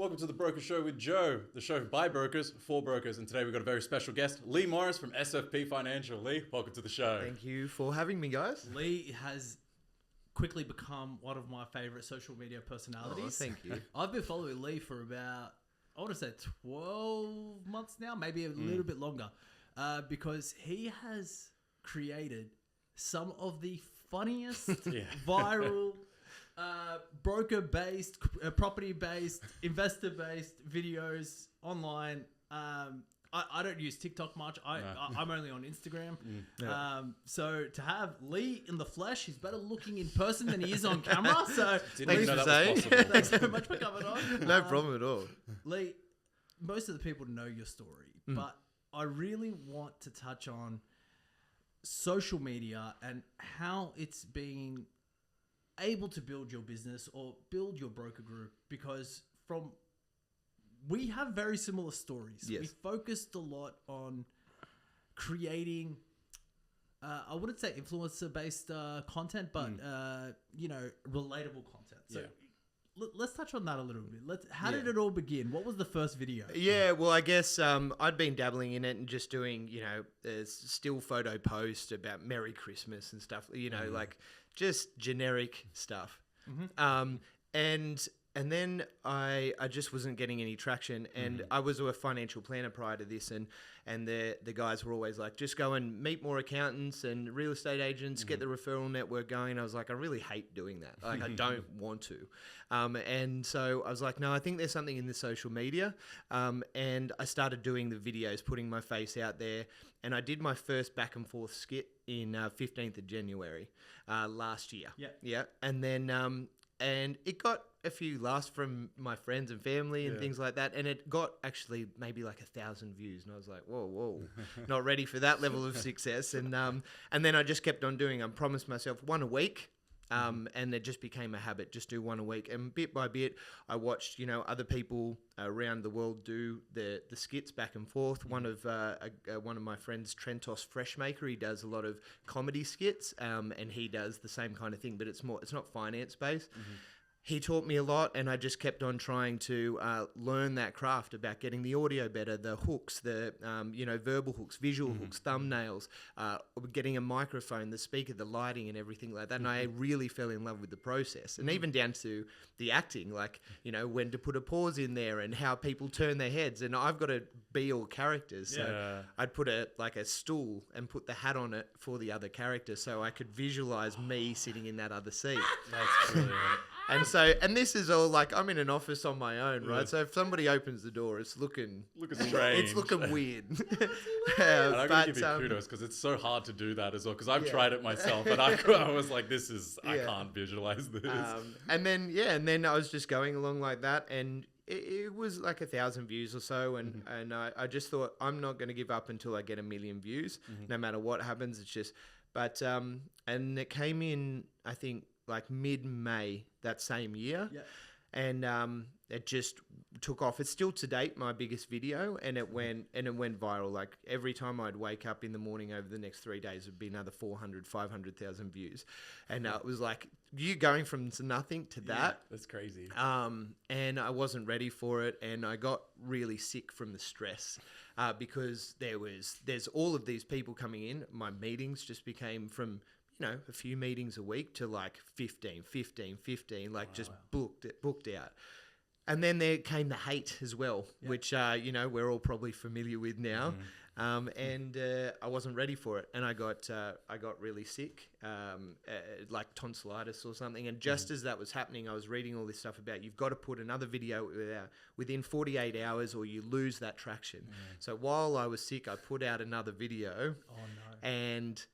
Welcome to the Broker Show with Joe, the show by brokers for brokers. And today we've got a very special guest, Leigh Morris from SFP Financial. Leigh, welcome to the show. Thank you for having me, guys. Leigh has quickly become one of my favorite social media personalities. Oh, thank you. I've been following Leigh for about, I want to say 12 months now, maybe a little bit longer, because he has created some of the funniest viral broker-based, property-based, investor-based videos online. I don't use TikTok much. I'm only on Instagram. So to have Leigh in the flesh, he's better looking in person than he is on camera. So Thanks for saying. thanks so much for coming on. No problem at all. Leigh, most of the people know your story, but I really want to touch on social media and how it's being able to build your business or build your broker group, because we have very similar stories. Yes. We focused a lot on creating, I wouldn't say influencer-based content, but, relatable content. So let's touch on that a little bit. How did it all begin? What was the first video? Yeah, well, I guess I'd been dabbling in it and just doing, still photo posts about Merry Christmas and stuff, like just generic stuff. And then I just wasn't getting any traction, and I was a financial planner prior to this, and the guys were always like, just go and meet more accountants and real estate agents, get the referral network going. I was like, I really hate doing that. Like, I don't want to. And so I was like, no, I think there's something in the social media. And I started doing the videos, putting my face out there, and I did my first back and forth skit in 15th of January last year. Yeah. And then and it got a few laughs from my friends and family and things like that. And it got actually maybe like 1,000 views. And I was like, whoa, not ready for that level of success. And then I just kept on doing, I promised myself one a week. And it just became a habit, just do one a week. And bit by bit, I watched, other people around the world do the skits back and forth. One of my friends, Trentos Freshmaker, he does a lot of comedy skits, and he does the same kind of thing, but it's not finance based. He taught me a lot, and I just kept on trying to learn that craft about getting the audio better, the hooks, the verbal hooks, visual hooks, thumbnails, getting a microphone, the speaker, the lighting, and everything like that. And I really fell in love with the process, and even down to the acting, like when to put a pause in there and how people turn their heads. And I've got to be all characters, so I'd put a stool and put the hat on it for the other character, so I could visualize me sitting in that other seat. That's brilliant. And this is all like, I'm in an office on my own, right? So if somebody opens the door, it's looking strange. It's looking weird. And I'm going to give you kudos, because it's so hard to do that as well, because I've tried it myself, and I was like, I can't visualize this. And then I was just going along like that, and it was like 1,000 views or so, and I just thought, I'm not going to give up until I get 1 million views, no matter what happens. It's just, and it came in, I think, like mid-May that same year. And it just took off. It's still to date my biggest video, and it went viral. Like every time I'd wake up in the morning over the next 3 days, it'd be another 500,000 views. And it was like, you going from nothing to that. That's crazy. And I wasn't ready for it, and I got really sick from the stress because there's all of these people coming in. My meetings just became from a few meetings a week to like 15, like just booked out. And then there came the hate as well, which, we're all probably familiar with now. And I wasn't ready for it. And I got really sick, like tonsillitis or something. And just as that was happening, I was reading all this stuff about, you've got to put another video within 48 hours or you lose that traction. So while I was sick, I put out another video. And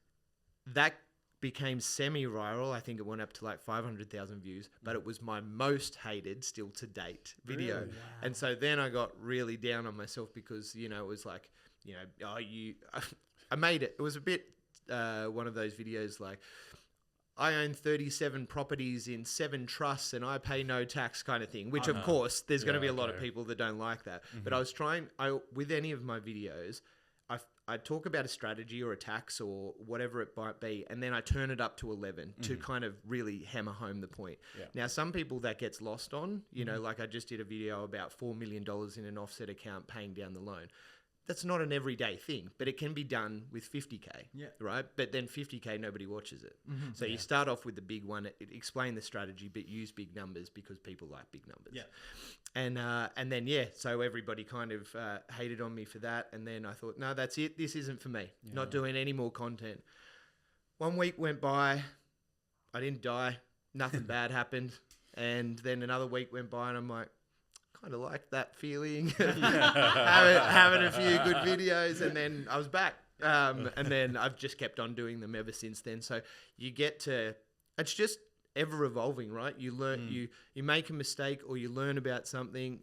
that became semi-viral. I think it went up to like 500,000 views, but it was my most hated still to date video. Really? Wow. And so then I got really down on myself because, it was like, I made it. It was a bit one of those videos like, I own 37 properties in 7 trusts and I pay no tax kind of thing, which of course there's going to be a lot of people that don't like that. But I was trying, with any of my videos, I talk about a strategy or a tax or whatever it might be, and then I turn it up to 11 to kind of really hammer home the point. Yeah. Now, some people that gets lost on, you know, like I just did a video about $4 million in an offset account paying down the loan. That's not an everyday thing, but it can be done with 50K, right? But then 50K, nobody watches it. So you start off with the big one, explain the strategy, but use big numbers because people like big numbers. Yeah. And then, so everybody kind of hated on me for that. And then I thought, no, that's it. This isn't for me. Not doing any more content. 1 week went by. I didn't die. Nothing bad happened. And then another week went by and I'm like, kind of like that feeling, having a few good videos, and then I was back. And then I've just kept on doing them ever since then. So you get to, it's just ever evolving, right? You learn, you make a mistake or you learn about something,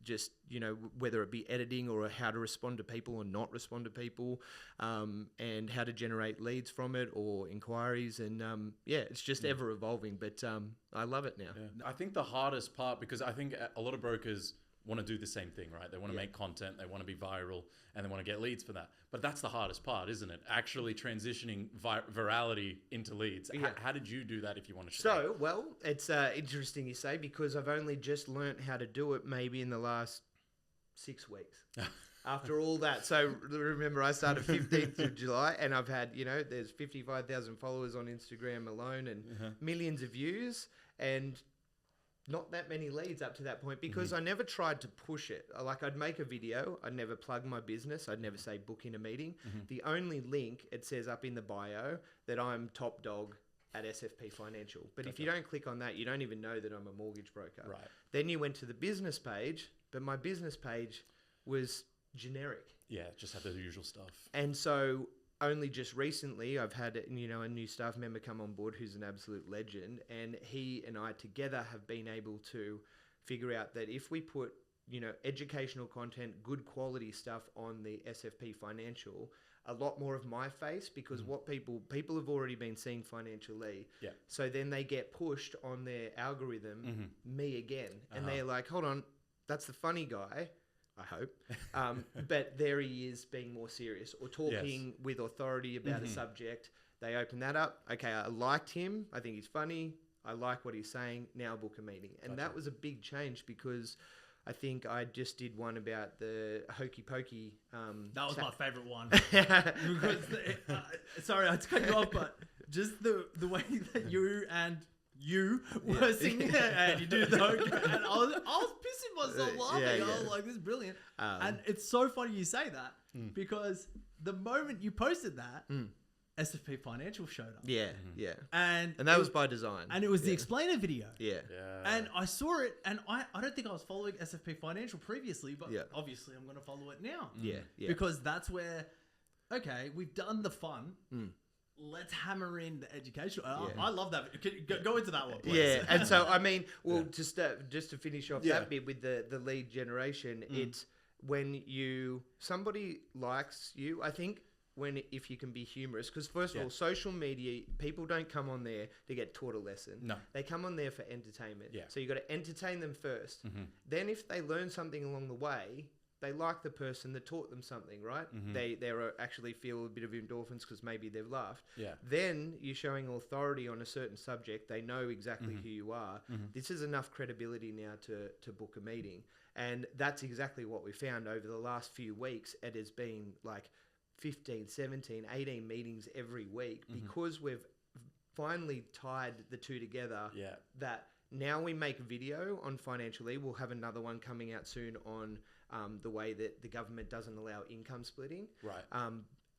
just, you know, whether it be editing or how to respond to people or not respond to people, and how to generate leads from it or inquiries. And it's just ever evolving, but I love it now. Yeah. I think the hardest part, because I think a lot of brokers want to do the same thing, right? They want to make content, they want to be viral, and they want to get leads for that. But that's the hardest part, isn't it? Actually transitioning virality into leads. Yeah. How did you do that, if you want to share? So, well, it's interesting you say, because I've only just learnt how to do it maybe in the last 6 weeks. After all that. So remember, I started 15th of July and I've had, you know, there's 55,000 followers on Instagram alone and millions of views and not that many leads up to that point, because I never tried to push it. Like, I'd make a video, I'd never plug my business, I'd never say book in a meeting. The only link, it says up in the bio that I'm top dog at SFP Financial. But if you don't click on that, you don't even know that I'm a mortgage broker. Right. Then you went to the business page, but my business page was generic. Yeah, just had the usual stuff. And so only just recently I've had, you know, a new staff member come on board who's an absolute legend, and he and I together have been able to figure out that if we put, you know, educational content, good quality stuff on the SFP Financial, a lot more of my face, because what people have already been seeing Financial Leigh. Yeah. So then they get pushed on their algorithm, me again, and they're like, hold on, that's the funny guy. I hope. But there he is being more serious or talking with authority about a subject. They open that up. Okay, I liked him. I think he's funny. I like what he's saying. Now book a meeting. And that was a big change, because I think I just did one about the hokey pokey. That was my favorite one. Because sorry, I had to cut you off, but just the way that you were singing and you do the hokey, and I was pissing myself laughing. I was like, this is brilliant. And it's so funny you say that, because the moment you posted that, SFP Financial showed up. Yeah. And that was by design. And it was the explainer video. Yeah. And I saw it, and I don't think I was following SFP Financial previously, but obviously I'm going to follow it now. Yeah. Because that's where, okay, we've done the fun. Let's hammer in the education. I love that. Go into that one, please. Yeah, and so, I mean, well, just to finish off that bit with the lead generation, it's when somebody likes you, I think, if you can be humorous, because first of all, social media, people don't come on there to get taught a lesson. No. They come on there for entertainment. Yeah. So you got to entertain them first. Then if they learn something along the way, they like the person that taught them something, right? They actually feel a bit of endorphins because maybe they've laughed. Yeah. Then you're showing authority on a certain subject. They know exactly who you are. This is enough credibility now to book a meeting. And that's exactly what we found over the last few weeks. It has been like 15, 17, 18 meetings every week, because we've finally tied the two together. Yeah. That now we make video on Financial Leigh. We'll have another one coming out soon on the way that the government doesn't allow income splitting. Right.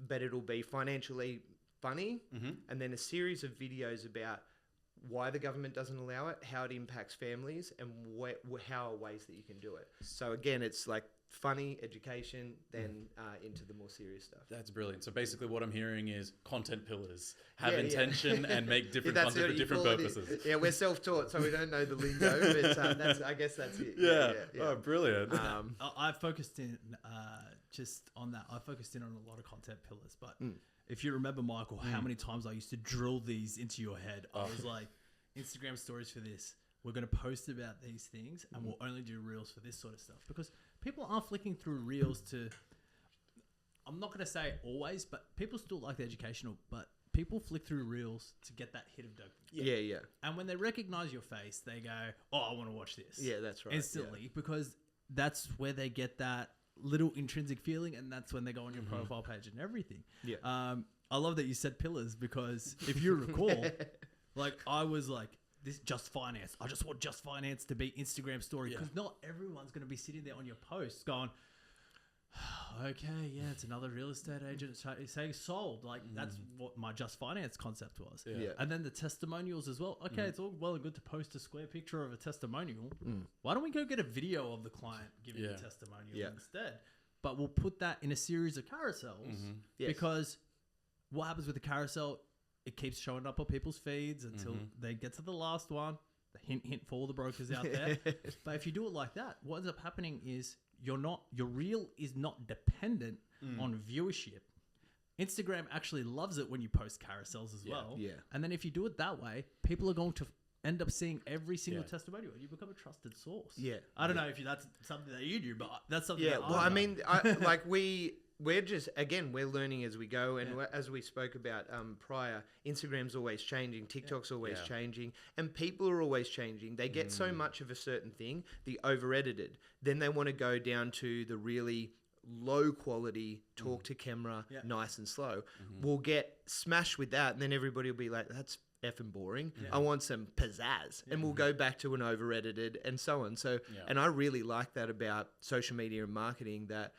But it'll be Financial Leigh funny, and then a series of videos about why the government doesn't allow it, how it impacts families, and how are ways that you can do it. So again, it's like funny, education, then into the more serious stuff. That's brilliant. So basically what I'm hearing is content pillars. Have intention and make different content for different purposes. Yeah, we're self-taught, so we don't know the lingo, but I guess that's it. Yeah. Oh, brilliant. I focused in just on that. I focused in on a lot of content pillars, but if you remember, Michael, how many times I used to drill these into your head. I was like, Instagram stories for this. We're going to post about these things, and we'll only do reels for this sort of stuff, because people aren't flicking through reels to I'm not going to say always, but people still like the educational, but people flick through reels to get that hit of dopamine. Yeah. And when they recognize your face, they go, "Oh, I want to watch this." Yeah, that's right. Instantly, because that's where they get that little intrinsic feeling, and that's when they go on your profile page and everything. Yeah. I love that you said pillars, because if you recall, like I was like, this Just Finance. I just want Just Finance to be Instagram story, because not everyone's going to be sitting there on your posts going, okay, yeah, it's another real estate agent saying sold. Like that's what my Just Finance concept was. Yeah. And then the testimonials as well. Okay, it's all well and good to post a square picture of a testimonial. Why don't we go get a video of the client giving the testimonial instead? But we'll put that in a series of carousels, because what happens with the carousel, it keeps showing up on people's feeds until they get to the last one. Hint, hint for all the brokers out there. But if you do it like that, what ends up happening is your reel is not dependent on viewership. Instagram actually loves it when you post carousels as well. Yeah. And then if you do it that way, people are going to end up seeing every single testimonial, and you become a trusted source. Yeah. I don't know if that's something that you do, but that's something. Yeah. That Well, I I mean, we're just, again, we're learning as we go. And as we spoke about prior, Instagram's always changing. TikTok's always changing. And people are always changing. They get so much of a certain thing, the over-edited. Then they want to go down to the really low quality, talk to camera, nice and slow. We'll get smashed with that. And then everybody will be like, that's effing boring. I want some pizzazz. And we'll go back to an over-edited and so on. So, and I really like that about social media and marketing, that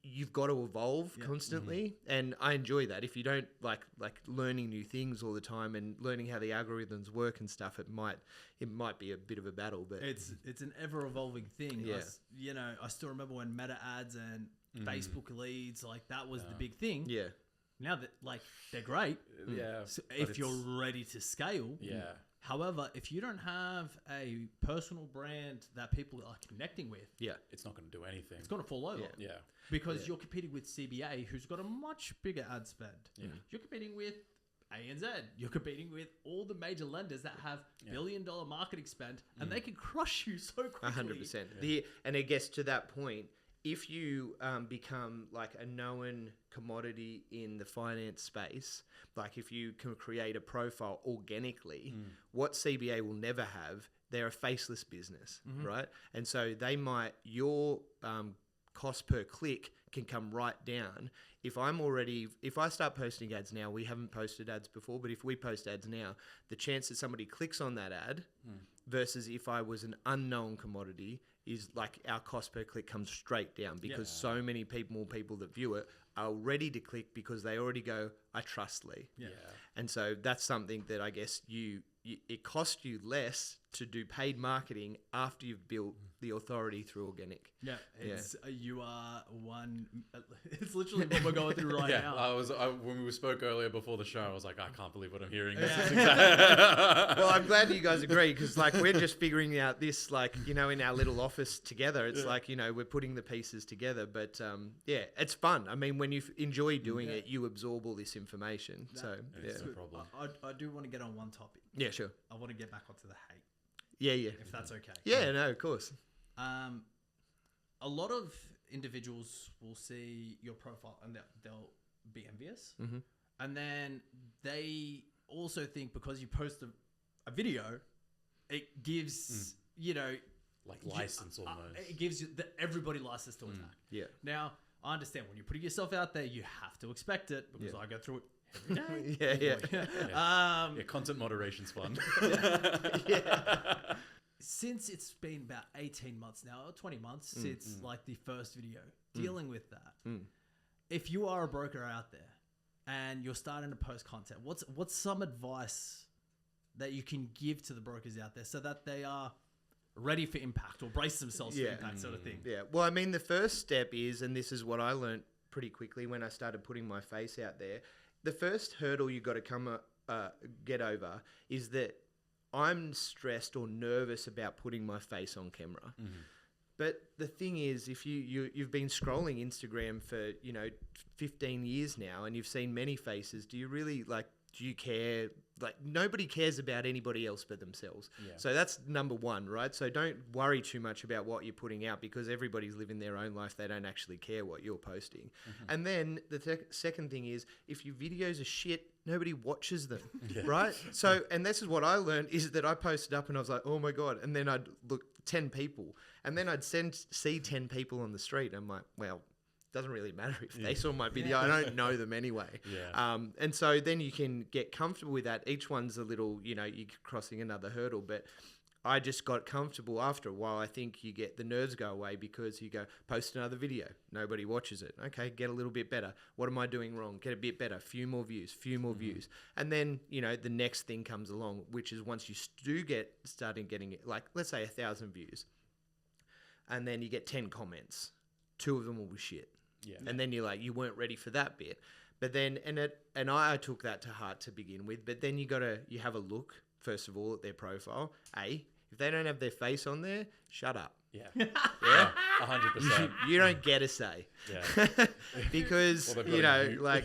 you've got to evolve constantly, and I enjoy that. If you don't like learning new things all the time and learning how the algorithms work and stuff, it might be a bit of a battle. But it's an ever evolving thing. I still remember when Meta ads and Facebook leads, like that was the big thing. Yeah. Now that they're great. Yeah. So if you're ready to scale. Yeah. However, if you don't have a personal brand that people are connecting with, It's not going to do anything. it's going to fall over. Yeah. Because you're competing with CBA, who's got a much bigger ad spend. You're competing with ANZ. You're competing with all the major lenders that have billion-dollar marketing spend, and they can crush you so quickly. 100%. And I guess to that point, if you become like a known commodity in the finance space, like if you can create a profile organically, what CBA will never have, they're a faceless business, right? And so your cost per click can come right down. If I start posting ads now, we haven't posted ads before, but if we post ads now, the chance that somebody clicks on that ad versus if I was an unknown commodity is like our cost per click comes straight down, because so many people that view it are ready to click because they already go, I trust Leigh. Yeah. And so that's something that I guess it costs you less to do paid marketing after you've built the authority through organic. Yeah, you are one. It's literally what we're going through right now. When we spoke earlier before the show, I was like, I can't believe what I'm hearing. Well, I'm glad you guys agree, because like we're just figuring out this, like, in our little office together. It's like, we're putting the pieces together, but it's fun. I mean, when you enjoy doing it, you absorb all this information. It's no problem. I do want to get on one topic. Yeah, sure. I want to get back onto the hate. Yeah. If that's okay. Yeah, no, of course. A lot of individuals will see your profile and they'll be envious. And then they also think because you post a video, it gives, like license almost. It gives you everybody license to attack. Yeah. Now, I understand when you're putting yourself out there, you have to expect it, because I go through it every day. Content moderation's fun. Since it's been about 18 months now, or 20 months since like the first video, dealing with that. If you are a broker out there and you're starting to post content, what's some advice that you can give to the brokers out there so that they are ready for impact or brace themselves for impact, sort of thing? Yeah. Well, I mean, the first step is, and this is what I learned pretty quickly when I started putting my face out there, the first hurdle you got to get over is that I'm stressed or nervous about putting my face on camera. But the thing is, if you've been scrolling Instagram for 15 years now, and you've seen many faces, do you really do you care? Like, nobody cares about anybody else but themselves. Yeah. So that's number one, right? So don't worry too much about what you're putting out, because everybody's living their own life. They don't actually care what you're posting. And then the second thing is, if your videos are shit, nobody watches them, right? So, and this is what I learned, is that I posted up and I was like, oh my God. And then I'd look 10 people, and then I'd see 10 people on the street. I'm like, well, doesn't really matter if they saw my video. I don't know them anyway. Yeah. And so then you can get comfortable with that. Each one's a little, you're crossing another hurdle. But I just got comfortable after a while. I think you get the nerves go away, because you go, post another video. Nobody watches it. Okay, get a little bit better. What am I doing wrong? Get a bit better. Few more views. Views. And then, the next thing comes along, which is once you do starting getting it, like, let's say 1,000 views. And then you get 10 comments. 2 of them will be shit. Yeah. And then you're like, you weren't ready for that bit. But then, and I took that to heart to begin with, but then you have a look, first of all, at their profile. If they don't have their face on there, shut up. Yeah. Yeah. 100%. You don't get a say. Yeah. Because, Well, they've got a mute. like,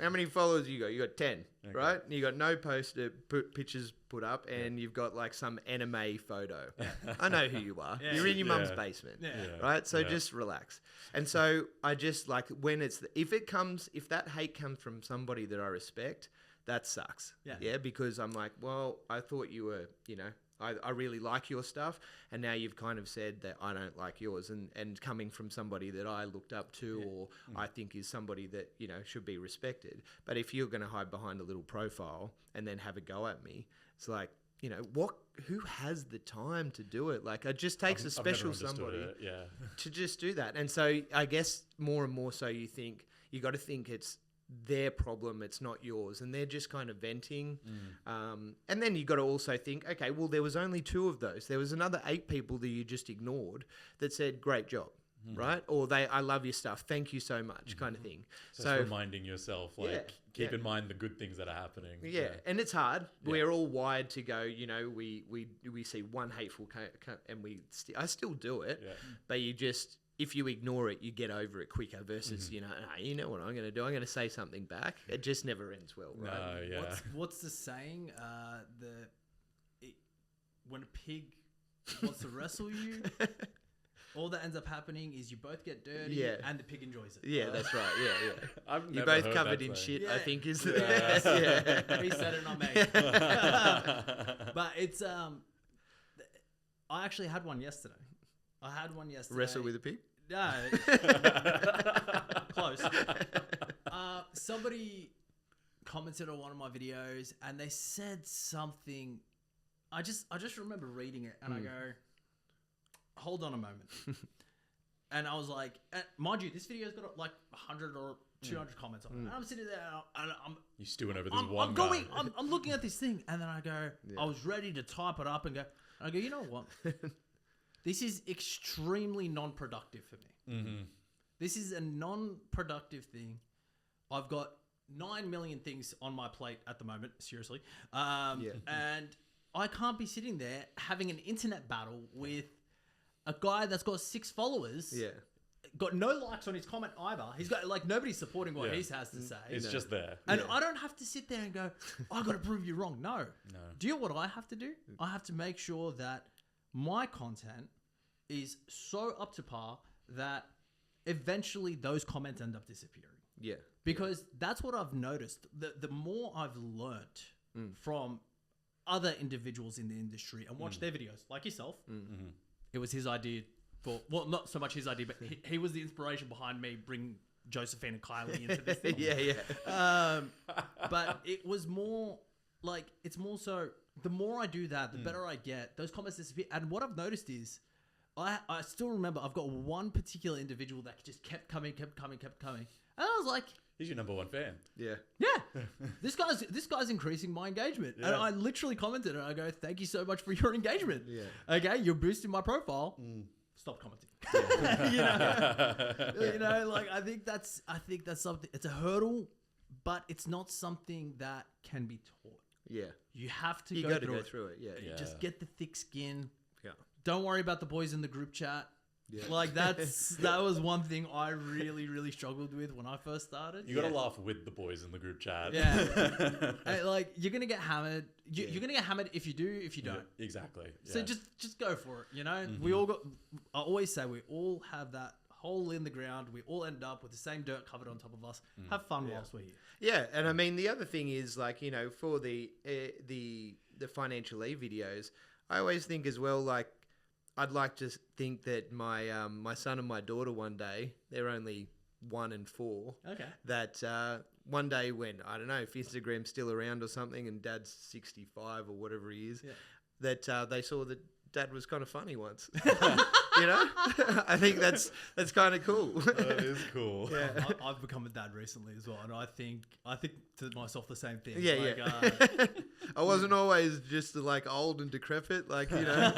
how many followers you got? You got 10, Okay. right? You got no pictures put up, and you've got like some anime photo. I know who you are. Yeah. You're in your mum's Yeah. basement. Yeah. Right, so Yeah. just relax. And so I just like, when if that hate comes from somebody that I respect, that sucks. Yeah. Because I'm like, well, I thought you were, I really like your stuff, and now you've kind of said that I don't like yours, and coming from somebody that I looked up to, or I think is somebody that should be respected. But if you're going to hide behind a little profile and then have a go at me, it's like, who has the time to do it? Like, it just takes a I've never special understood somebody it, yeah. to just do that. And so I guess more and more so you got to think it's their problem, it's not yours, and they're just kind of venting. And then you got to also think, okay, well, there was only 2 of those. There was another 8 people that you just ignored that said, great job. Right? Or I love your stuff. Thank you so much, kind of thing. So it's reminding yourself, like, keep in mind the good things that are happening. Yeah, and it's hard. Yeah. We're all wired to go, we see one hateful and I still do it, but if you ignore it, you get over it quicker versus, you know what I'm going to do? I'm going to say something back. It just never ends well, right? No, yeah. What's the saying? When a pig wants to wrestle you, all that ends up happening is you both get dirty, and the pig enjoys it. Yeah, that's right. Yeah. I've You're never both heard covered that in saying. shit, I think is Yeah. He said it, not me. But it's I actually had one yesterday. Wrestle with a pig? No. Close. Somebody commented on one of my videos, and they said something. I just remember reading it, and I go, hold on a moment. And I was like, mind you, this video's got like 100 or 200 comments on it. And I'm sitting there, and You're stewing over this one guy. guy. I'm looking at this thing, and then I go, I was ready to type it up and go, you know what? This is extremely non-productive for me. Mm-hmm. This is a non-productive thing. I've got 9 million things on my plate at the moment, seriously. And I can't be sitting there having an internet battle with a guy that's got 6 followers. Yeah. Got no likes on his comment either. He's got like nobody's supporting what he has to say. It's just there. And I don't have to sit there and go, I got to prove you wrong. No. Do you know what I have to do? I have to make sure that my content is so up to par that eventually those comments end up disappearing. Yeah. Because that's what I've noticed. The more I've learnt from other individuals in the industry and watched their videos, like yourself, it was his idea well, not so much his idea, but he was the inspiration behind me bring Josephine and Kylie into this thing. But it was more like, it's more so, the more I do that, the better I get. Those comments disappear. And what I've noticed is, I still remember I've got one particular individual that just kept coming. And I was like, he's your number 1 fan. Yeah. This guy's increasing my engagement. And I literally commented and I go, thank you so much for your engagement. Yeah. Okay, you're boosting my profile. Stop commenting. You know, like I think that's something. It's a hurdle, but it's not something that can be taught. Yeah. You have to go through it. Yeah. Just get the thick skin. Yeah. Don't worry about the boys in the group chat. Yeah. Like that was one thing I really, really struggled with when I first started. You got to laugh with the boys in the group chat. Yeah. And, like, you're going to get hammered. You're going to get hammered if you do, if you don't. Yeah, exactly. So Yeah. just go for it, you know? We all got, I always say we all have that hole in the ground. We all end up with the same dirt covered on top of us. Have fun whilst we're here. Yeah, and I mean the other thing is, like, you know, for the financial aid videos, I always think as well, like, I'd like to think that my my son and my daughter one day, they're only 1 and 4. Okay. That one day when, I don't know, if Instagram's still around or something and Dad's 65 or whatever he is, that they saw that Dad was kind of funny once. You know? I think that's kind of cool. That is cool. Yeah. I've become a dad recently as well, and I think to myself the same thing. Yeah, like, yeah. I wasn't always just like old and decrepit, like, you know.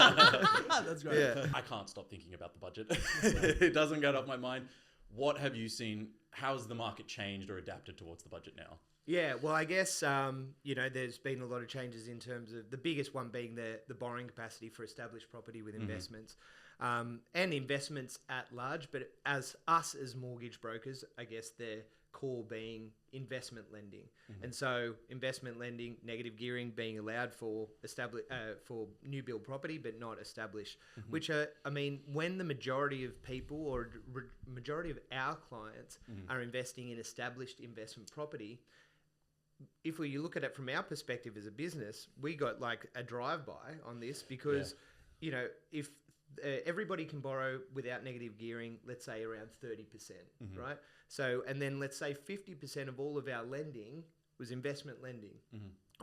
That's great. Yeah. I can't stop thinking about the budget. It doesn't get off my mind. What have you seen? How's the market changed or adapted towards the budget now? Yeah, well, I guess, you know, there's been a lot of changes in terms of the biggest one being the borrowing capacity for established property with investments, and investments at large. But as mortgage brokers, I guess their core being investment lending. And so investment lending, negative gearing being allowed for for new build property, but not established, which are, I mean, when the majority of people or majority of our clients are investing in established investment property, if you look at it from our perspective as a business, we got like a drive-by on this because, you know, if everybody can borrow without negative gearing, let's say around 30%, right? So, and then let's say 50% of all of our lending was investment lending.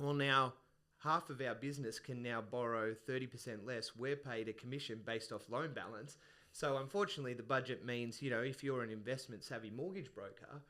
Well, now half of our business can now borrow 30% less. We're paid a commission based off loan balance. So unfortunately, the budget means, you know, if you're an investment savvy mortgage broker,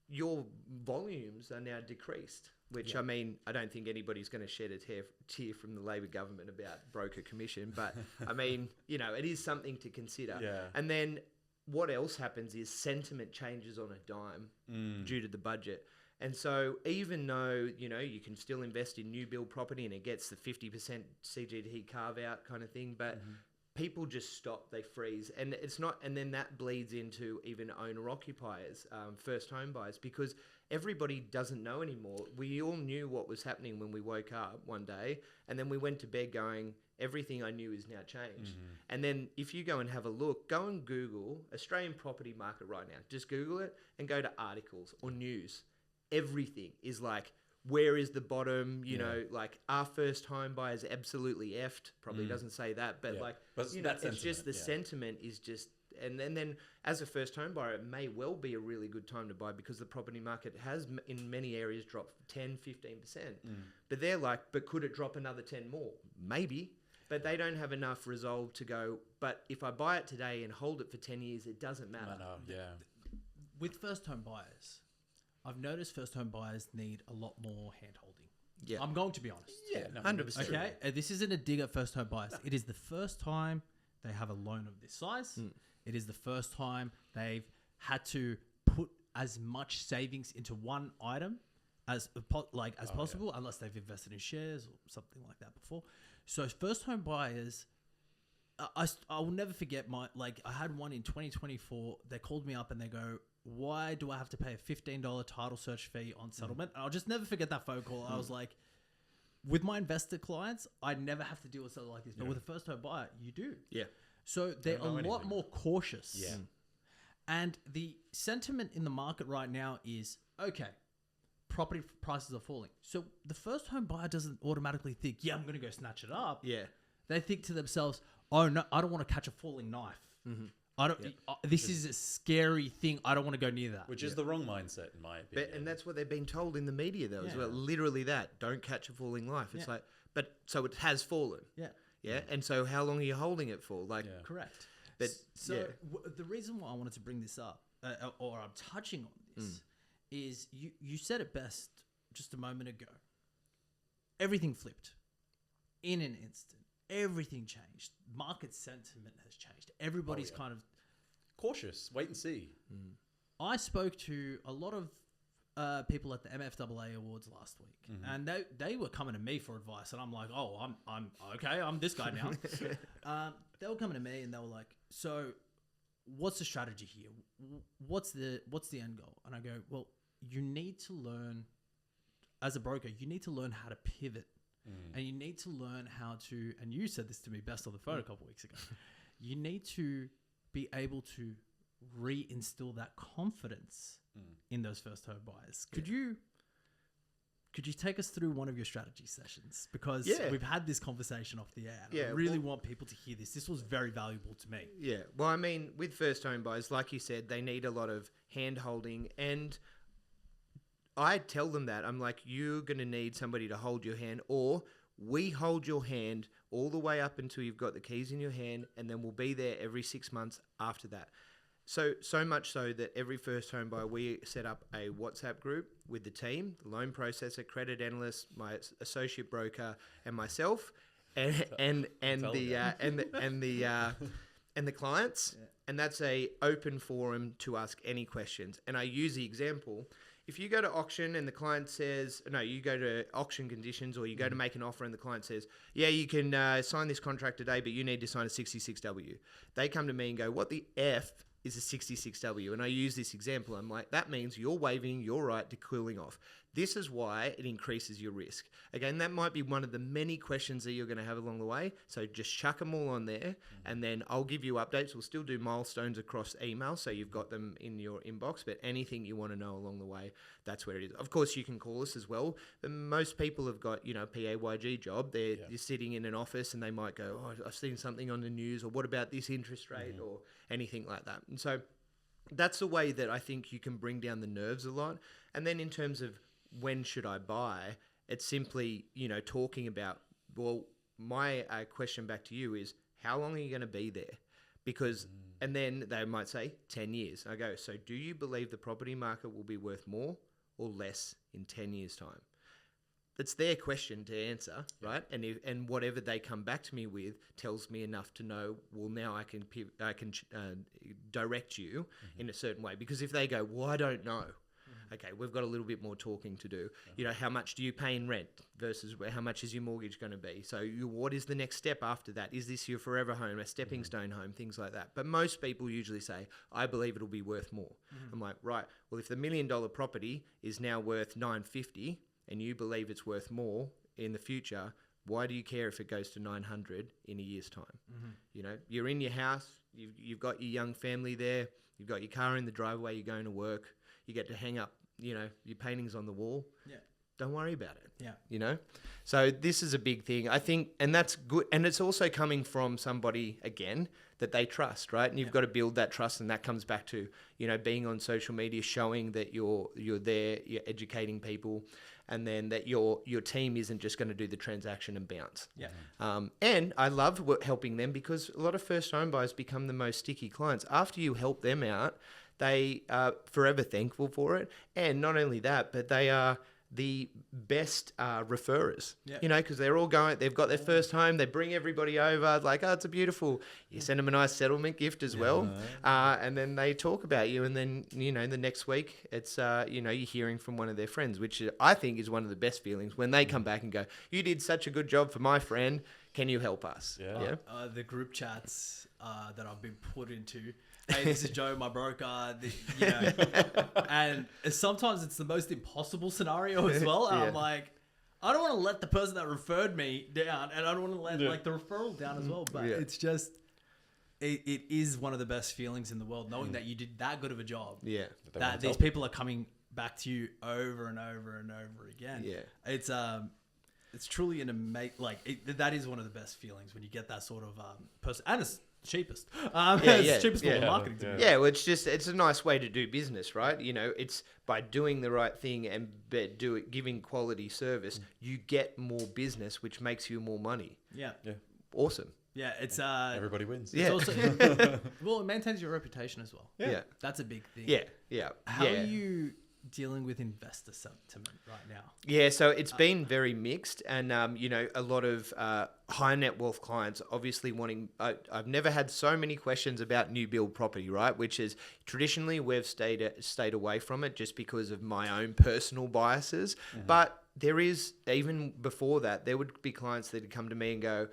your volumes are now decreased, which I mean, I don't think anybody's going to shed a tear from the Labor government about broker commission, but I mean, you know, it is something to consider. Yeah. And then what else happens is sentiment changes on a dime due to the budget. And so even though, you know, you can still invest in new build property and it gets the 50% CGT carve out kind of thing, but people just stop, they freeze. And it's not, and then that bleeds into even owner occupiers, first home buyers, because everybody doesn't know anymore. We all knew what was happening when we woke up one day, and then we went to bed going, everything I knew is now changed. And then if you go and have a look, go and Google Australian property market right now. Just Google it and go to articles or news. Everything is like, where is the bottom? You know, like, our first home buyers absolutely effed. Probably doesn't say that, but like, but you know, that it's just the sentiment, sentiment is just, and then as a first home buyer, it may well be a really good time to buy because the property market has in many areas dropped 10, 15%. But they're like, but could it drop another 10 more? Maybe. But they don't have enough resolve to go, but if I buy it today and hold it for 10 years, it doesn't matter. With first home buyers, I've noticed first home buyers need a lot more hand holding. Yeah. I'm going to be honest. Yeah, no, 100%. Okay, this isn't a dig at first home buyers. It is the first time they have a loan of this size. It is the first time they've had to put as much savings into one item as possible, unless they've invested in shares or something like that before. So first home buyers, I will never forget I had one in 2024. They called me up and they go, why do I have to pay a $15 title search fee on settlement? And I'll just never forget that phone call. I was like, with my investor clients, I never have to deal with something like this. But with a first home buyer, you do. Yeah. So they're a lot more cautious. Yeah. And the sentiment in the market right now is, okay, property prices are falling. So the first home buyer doesn't automatically think, yeah, I'm going to go snatch it up. Yeah. They think to themselves, oh, no, I don't want to catch a falling knife. I don't. This is a scary thing. I don't want to go near that. which is the wrong mindset in my opinion. And that's what they've been told in the media, though, as well. Literally that. Don't catch a falling knife. It's like, but so it has fallen. Yeah. Yeah. And so how long are you holding it for? Like, Correct. But so the reason why I wanted to bring this up, or I'm touching on this, is you said it best just a moment ago. Everything flipped in an instant. Everything changed. Market sentiment has changed. Everybody's kind of cautious, wait and see. I spoke to a lot of people at the MFAA awards last week, and they were coming to me for advice, and I'm like, oh, I'm okay, I'm this guy now. They were coming to me and they were like, so what's the strategy here? What's the end goal? And I go, well, you need to learn as a broker, you need to learn how to pivot, and you need to learn how to. And you said this to me best on the phone a couple of weeks ago. You need to be able to reinstill that confidence in those first home buyers. Could you take us through one of your strategy sessions? Because we've had this conversation off the air. I really want people to hear this. This was very valuable to me. Yeah. Well, I mean, with first home buyers, like you said, they need a lot of hand holding, and I tell them that. I'm like, you're going to need somebody to hold your hand, or we hold your hand all the way up until you've got the keys in your hand, and then we'll be there every 6 months after that. So much so that every first home buyer, we set up a WhatsApp group with the team, the loan processor, credit analyst, my associate broker, and myself, and the clients, and that's a open forum to ask any questions. And I use the example: if you go to auction and the client says, no, you go to auction conditions, or you go to make an offer and the client says, yeah, you can sign this contract today, but you need to sign a 66W. They come to me and go, what the F is a 66W? And I use this example. I'm like, that means you're waiving your right to cooling off. This is why it increases your risk. Again, that might be one of the many questions that you're going to have along the way. So just chuck them all on there, and then I'll give you updates. We'll still do milestones across email, so you've got them in your inbox. But anything you want to know along the way, that's where it is. Of course, you can call us as well. But most people have got, a PAYG job. They're sitting in an office and they might go, oh, I've seen something on the news, or what about this interest rate, or anything like that. And so that's a way that I think you can bring down the nerves a lot. And then in terms of when should I buy, it's simply, talking about, well, my question back to you is, how long are you going to be there? Because, and then they might say 10 years. I go, so do you believe the property market will be worth more or less in 10 years' time? That's their question to answer, right? And whatever they come back to me with tells me enough to know, well, now I can direct you in a certain way. Because if they go, well, I don't know. Okay, we've got a little bit more talking to do. How much do you pay in rent versus how much is your mortgage going to be? So what is the next step after that? Is this your forever home, a stepping stone home, things like that? But most people usually say, I believe it'll be worth more. I'm like, right, well, if the $1 million property is now worth $950 and you believe it's worth more in the future, why do you care if it goes to 900 in a year's time? You're in your house, you've got your young family there, you've got your car in the driveway, you're going to work, you get to hang up, your paintings on the wall. Yeah. Don't worry about it. Yeah. So this is a big thing, I think, and that's good. And it's also coming from somebody, again, that they trust, right? And you've got to build that trust, and that comes back to, being on social media, showing that you're there, you're educating people, and then that your team isn't just going to do the transaction and bounce. Yeah. And I love helping them, because a lot of first home buyers become the most sticky clients. After you help them out, they are forever thankful for it. And not only that, but they are the best referrers, because they're all going, they've got their first home, they bring everybody over, like, oh, it's a beautiful, you send them a nice settlement gift as well. And then they talk about you. And then, the next week it's, you're hearing from one of their friends, which I think is one of the best feelings when they come back and go, you did such a good job for my friend. Can you help us? Yeah. The group chats that I've been put into, hey, this is Joe, my broker, and sometimes it's the most impossible scenario as well. And I'm like, I don't want to let the person that referred me down, and I don't want to let the referral down as well. But it's just, it is one of the best feelings in the world, knowing that you did that good of a job. Yeah. That these people are coming back to you over and over and over again. Yeah. It's truly an amazing, that is one of the best feelings when you get that sort of person, and it's cheapest. It's cheapest form of marketing to me. Yeah, well, it's a nice way to do business, right? It's by doing the right thing and giving quality service, you get more business, which makes you more money. Yeah. Awesome. Yeah, it's everybody wins. It's also, well, it maintains your reputation as well. Yeah. That's a big thing. Yeah. How are you dealing with investor sentiment right now? Yeah, so it's been very mixed, and a lot of high net wealth clients obviously wanting. I've never had so many questions about new build property, right? Which is traditionally we've stayed away from it just because of my own personal biases. But there is, even before that, there would be clients that would come to me and go,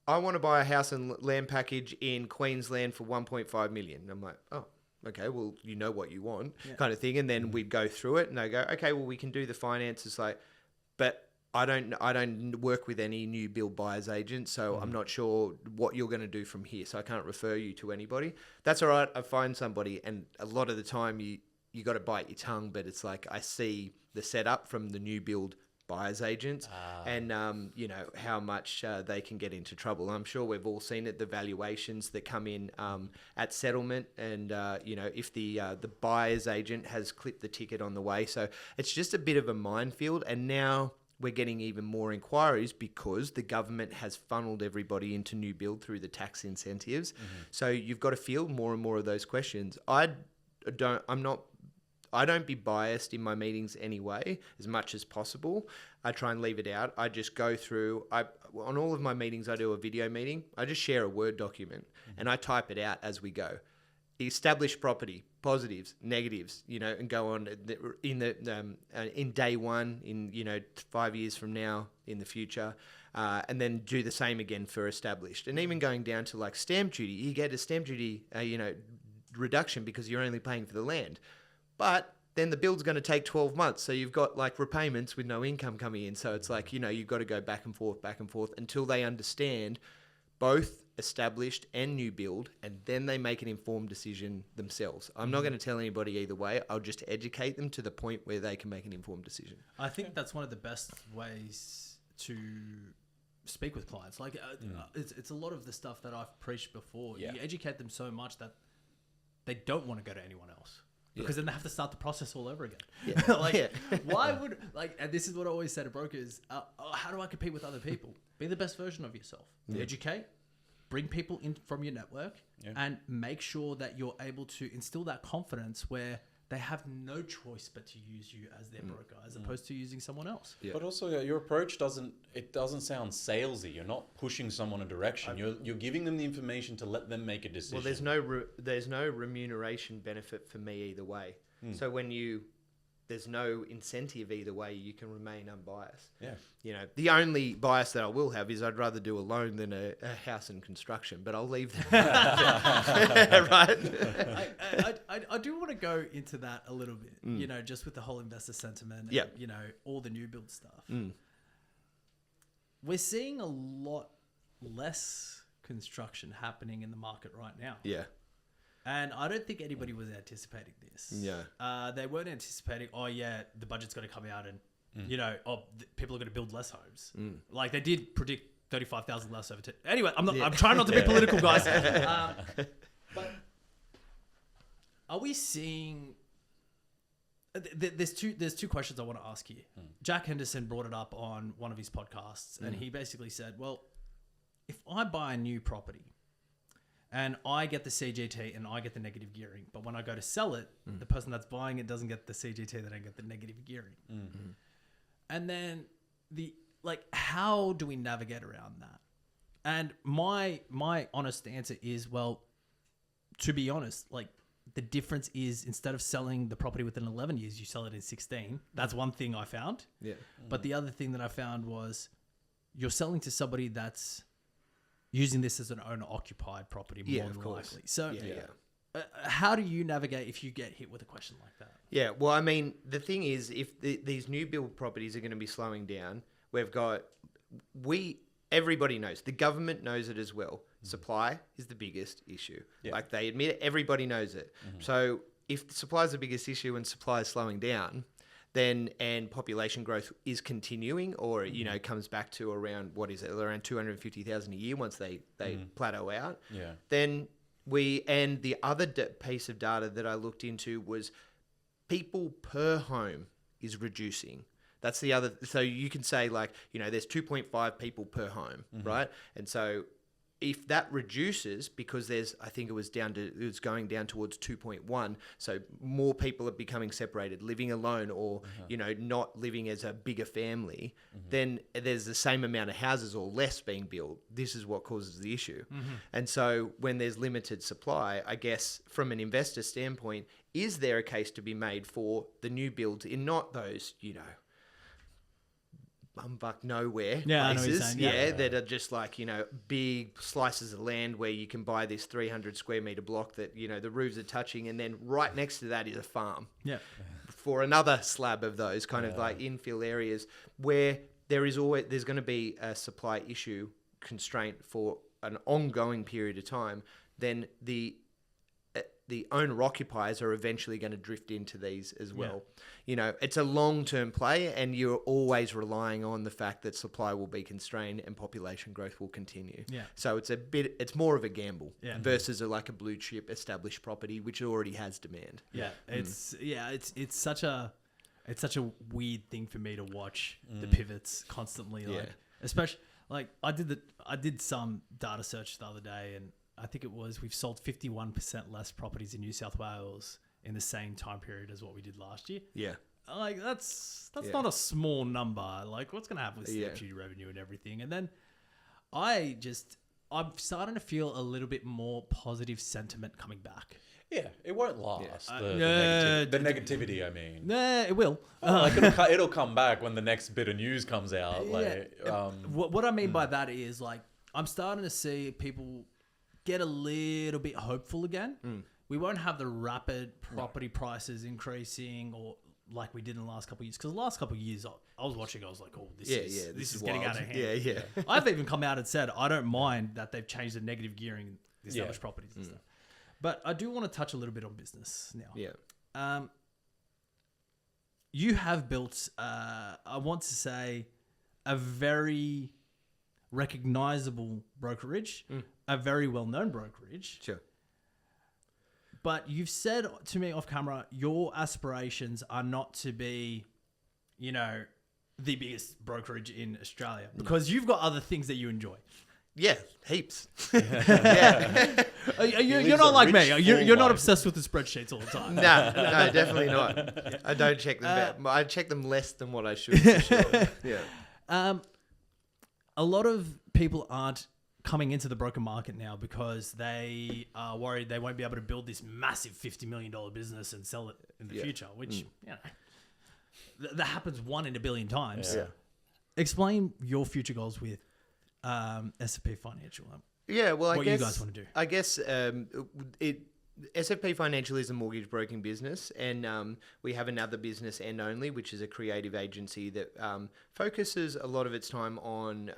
"I want to buy a house and land package in Queensland for 1.5 million." And I'm like, "Oh, okay, well, you know what you want," kind of thing. And then we'd go through it and they go, "Okay, well, we can do the finances." Like, but I don't work with any new build buyers agents, so I'm not sure what you're going to do from here. So I can't refer you to anybody. That's all right. I find somebody, and a lot of the time you got to bite your tongue, but it's like I see the setup from the new build buyers agents and how much they can get into trouble. I'm sure we've all seen it, the valuations that come in at settlement, and if the buyers agent has clipped the ticket on the way. So it's just a bit of a minefield, and now we're getting even more inquiries because the government has funneled everybody into new build through the tax incentives. So you've got to field more and more of those questions. I don't be biased in my meetings anyway, as much as possible. I try and leave it out. I just go through, on all of my meetings, I do a video meeting. I just share a Word document and I type it out as we go. Established property, positives, negatives, and go on in day one, in 5 years from now, in the future, and then do the same again for established. And even going down to like stamp duty, you get a stamp duty, reduction because you're only paying for the land. But then the build's going to take 12 months. So you've got like repayments with no income coming in. So it's like, you've got to go back and forth until they understand both established and new build, and then they make an informed decision themselves. I'm not going to tell anybody either way. I'll just educate them to the point where they can make an informed decision. I think that's one of the best ways to speak with clients. Like it's a lot of the stuff that I've preached before. Yeah. You educate them so much that they don't want to go to anyone else. Because then they have to start the process all over again. Yeah. Why would, and this is what I always say to brokers, how do I compete with other people? Be the best version of yourself. Educate, bring people in from your network, and make sure that you're able to instill that confidence where they have no choice but to use you as their broker, as opposed to using someone else. Yeah. But also your approach doesn't sound salesy. You're not pushing someone a direction. You're giving them the information to let them make a decision. Well, there's no remuneration benefit for me either way. So there's no incentive either way. You can remain unbiased. Yeah. The only bias that I will have is I'd rather do a loan than a house in construction, but I'll leave that. Right? I do want to go into that a little bit, just with the whole investor sentiment and, all the new build stuff. We're seeing a lot less construction happening in the market right now. Yeah. And I don't think anybody was anticipating this. Yeah. They weren't anticipating, the budget's going to come out and, people are going to build less homes. Like they did predict 35,000 less over. Anyway, I'm trying not to be political, guys. But are we seeing? There's two questions I want to ask here. Jack Henderson brought it up on one of his podcasts, and he basically said, "Well, if I buy a new property." And I get the CGT and I get the negative gearing. But when I go to sell it, the person that's buying it doesn't get the CGT, they don't get the negative gearing. And then how do we navigate around that? And my honest answer is, well, to be honest, the difference is instead of selling the property within 11 years, you sell it in 16. That's one thing I found. Yeah. But the other thing that I found was you're selling to somebody that's using this as an owner-occupied property more than likely. So how do you navigate if you get hit with a question like that? Yeah, well, I mean, the thing is, if these new build properties are going to be slowing down, everybody knows, the government knows it as well. Supply is the biggest issue. Yeah. Like they admit it, everybody knows it. So if supply is the biggest issue and supply is slowing down, and population growth is continuing, or comes back to around around 250,000 a year once they plateau out. Yeah. Then the other piece of data that I looked into was people per home is reducing. That's the other. So you can say there's 2.5 people per home, right? And so if that reduces, because I think it was going down towards 2.1, so more people are becoming separated, living alone, or not living as a bigger family, then there's the same amount of houses or less being built. This is what causes the issue. And so when there's limited supply, I guess from an investor standpoint, is there a case to be made for the new builds in not those, bumfuck nowhere I know what you're places, saying, that are just like, big slices of land where you can buy this 300 square meter block that, the roofs are touching, and then right next to that is a farm. Yeah. For another slab of those kind of like infill areas where there's going to be a supply issue constraint for an ongoing period of time, then the owner occupiers are eventually going to drift into these as well. It's a long-term play, and you're always relying on the fact that supply will be constrained and population growth will continue. Yeah. So it's more of a gamble versus a blue chip established property which already has demand. Yeah. It's such a weird thing for me to watch the pivots constantly. Especially I did some data search the other day, and I think we've sold 51% less properties in New South Wales in the same time period as what we did last year. Yeah. That's not a small number. What's going to happen with stamp duty revenue and everything? And then I'm starting to feel a little bit more positive sentiment coming back. Yeah, it won't last. The negativity, I mean. Yeah, it will. It'll come back when the next bit of news comes out. What I mean by that is I'm starting to see people get a little bit hopeful again. We won't have the rapid property prices increasing or like we did in the last couple of years. Because the last couple of years, I was watching, I was like, oh, this is getting out of hand. Yeah. I've even come out and said, I don't mind that they've changed the negative gearing in established properties and stuff. But I do want to touch a little bit on business now. Yeah. You have built, I want to say, a very recognizable brokerage, a very well-known brokerage. Sure. But you've said to me off camera, your aspirations are not to be, the biggest brokerage in Australia because you've got other things that you enjoy. Yeah, heaps. You're not like me. You're not obsessed with the spreadsheets all the time. No, definitely not. I don't check them. I check them less than what I should. For sure. Yeah. A lot of people aren't coming into the broker market now because they are worried they won't be able to build this massive $50 million business and sell it in the future, which that happens 1 in a billion times. Yeah. Explain your future goals with SFP Financial. Yeah, well, what you guys want to do. I guess SFP Financial is a mortgage broking business, and we have another business, End Only, which is a creative agency that focuses a lot of its time on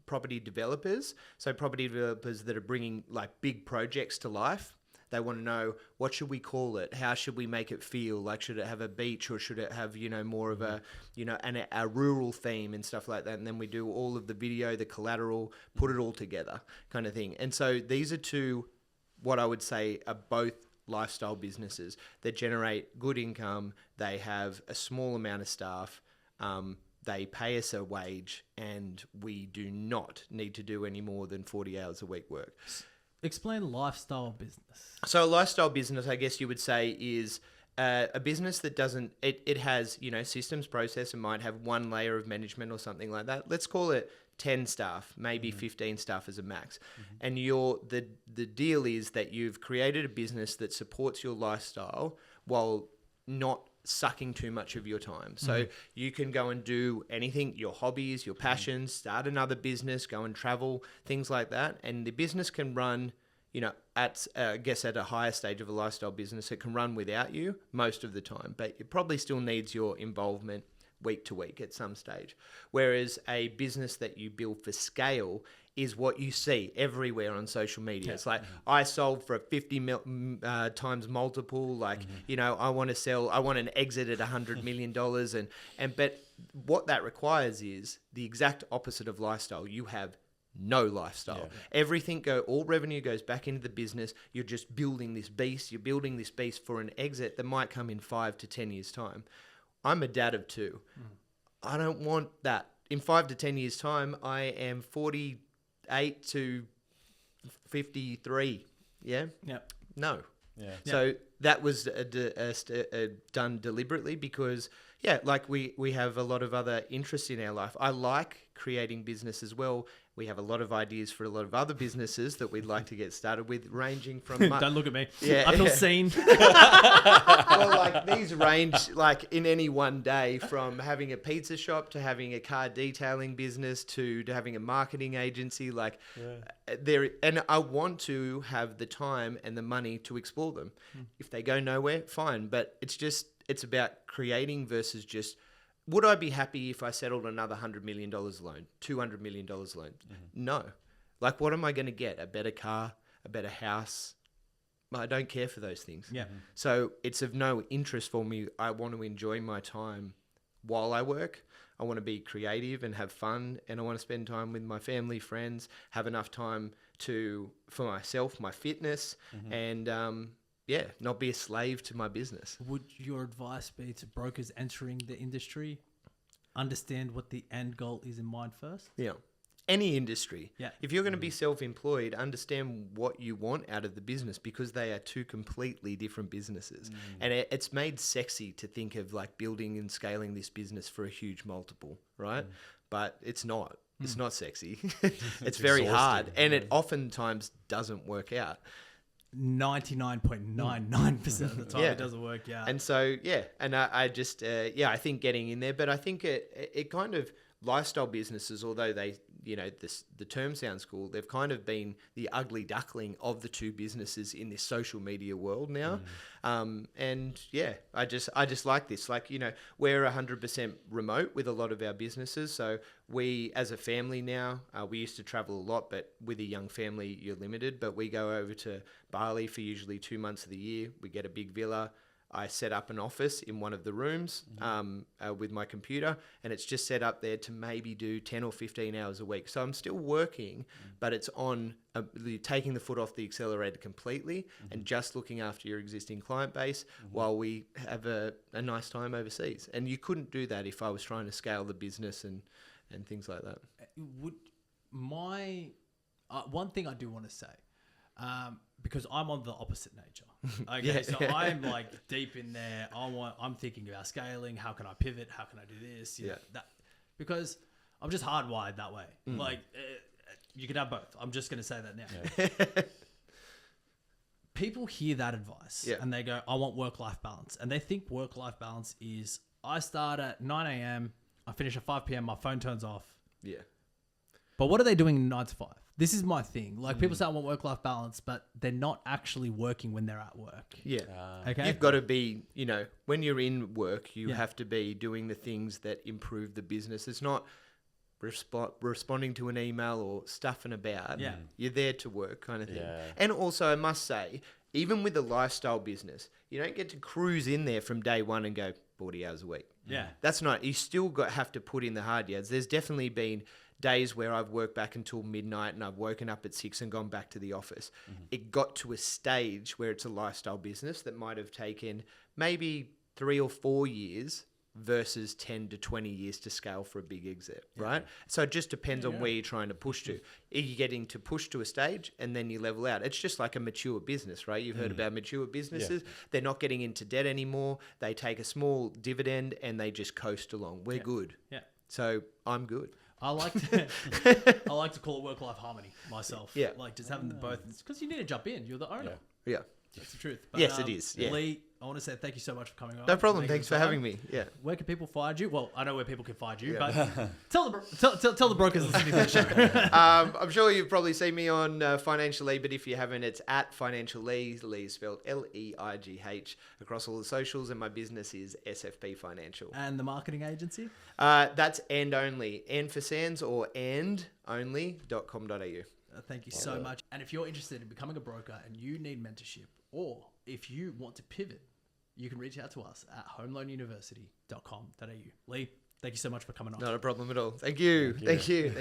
property developers. So property developers that are bringing big projects to life. They want to know, what should we call it? How should we make it feel? Should it have a beach, or should it have, more of a, a rural theme and stuff like that? And then we do all of the video, the collateral, put it all together kind of thing. And so these are two, what I would say are both lifestyle businesses that generate good income. They have a small amount of staff. They pay us a wage, and we do not need to do any more than 40 hours a week work. Explain lifestyle business. So a lifestyle business, I guess you would say, is a business that doesn't, it has, systems, process, and might have one layer of management or something like that. Let's call it 10 staff, maybe 15 staff as a max. And the deal is that you've created a business that supports your lifestyle while not sucking too much of your time. So you can go and do anything, your hobbies, your passions, start another business, go and travel, things like that. And the business can run, at a higher stage of a lifestyle business, it can run without you most of the time, but it probably still needs your involvement week to week at some stage. Whereas a business that you build for scale is what you see everywhere on social media. It's like, I sold for a 50 times multiple. I want to sell, I want an exit at $100 million. But what that requires is the exact opposite of lifestyle. You have no lifestyle. All revenue goes back into the business. You're just building this beast. You're building this beast for an exit that might come in 5 to 10 years time. I'm a dad of 2. I don't want that. In 5 to 10 years time, I am 48 to 53. Yeah. Yep. No. Yeah. So that was done deliberately because, like we have a lot of other interests in our life. I like creating business as well. We have a lot of ideas for a lot of other businesses that we'd like to get started with, ranging from... Don't look at me. Yeah. I feel seen. Well, like these range like in any one day from having a pizza shop to having a car detailing business to having a marketing agency. Like and I want to have the time and the money to explore them. If they go nowhere, fine. But it's about creating versus just... Would I be happy if I settled another $100 million loan, $200 million loan? No. Like, what am I going to get? A better car, a better house? I don't care for those things. Yeah. So it's of no interest for me. I want to enjoy my time while I work. I want to be creative and have fun, and I want to spend time with my family, friends, have enough time for myself, my fitness, and not be a slave to my business. Would your advice be to brokers entering the industry, understand what the end goal is in mind first? Yeah. Any industry. Yeah. If you're going to be self-employed, understand what you want out of the business because they are two completely different businesses. And it's made sexy to think of like building and scaling this business for a huge multiple, right? But it's not. It's not sexy. It's very hard. And it oftentimes doesn't work out. 99.99% of the time it doesn't work out. And so, and I just, I think getting in there, but I think it kind of, lifestyle businesses, although they, the term sounds cool, they've kind of been the ugly duckling of the two businesses in this social media world now. I just like this. Like, we're 100% remote with a lot of our businesses. So we, as a family now, we used to travel a lot, but with a young family, you're limited. But we go over to Bali for usually 2 months of the year. We get a big villa. I set up an office in one of the rooms with my computer, and it's just set up there to maybe do 10 or 15 hours a week. So I'm still working, but it's on taking the foot off the accelerator completely and just looking after your existing client base while we have a nice time overseas. And you couldn't do that if I was trying to scale the business and things like that. One thing I do want to say, because I'm on the opposite nature. Okay, so I'm like deep in there. I'm thinking about scaling. How can I pivot? How can I do this? That, because I'm just hardwired that way. Like you could have both. I'm just going to say that now. People hear that advice and they go, I want work-life balance. And they think work-life balance is I start at 9 a.m., I finish at 5 p.m., my phone turns off. Yeah. But what are they doing 9 to 5? This is my thing. Like people say I want work-life balance, but they're not actually working when they're at work. Yeah. Okay. You've got to be, when you're in work, you have to be doing the things that improve the business. It's not responding to an email or stuffing about. Yeah. You're there to work kind of thing. Yeah. And also, I must say, even with a lifestyle business, you don't get to cruise in there from day one and go 40 hours a week. Yeah. That's not, you still have to put in the hard yards. There's definitely been days where I've worked back until midnight and I've woken up at 6 and gone back to the office. It got to a stage where it's a lifestyle business that might have taken maybe 3 or 4 years versus 10 to 20 years to scale for a big exit, right? So it just depends on where you're trying to push to. Are you getting to push to a stage and then you level out? It's just like a mature business, right? You've heard about mature businesses. Yeah. They're not getting into debt anymore. They take a small dividend and they just coast along. We're good. Yeah. So I'm good. I like to call it work-life harmony myself. Yeah. Like just having the both. Because you need to jump in. You're the owner. Yeah. That's the truth. But, yes, it is. Yeah. Leigh, I want to say thank you so much for coming on. No problem. Thanks for having me. Yeah. Where can people find you? Well, I know where people can find you, but tell the brokers listening to the show. I'm sure you've probably seen me on Financial Leigh, but if you haven't, it's at Financial Leigh. Leigh is spelled Leigh across all the socials, and my business is SFP Financial. And the marketing agency? That's and only. And for Sands or and only.com.au. Thank you so much. And if you're interested in becoming a broker and you need mentorship, or if you want to pivot, you can reach out to us at homeloanuniversity.com.au. Leigh, thank you so much for coming on. Not a problem at all. Thank you. Thank you.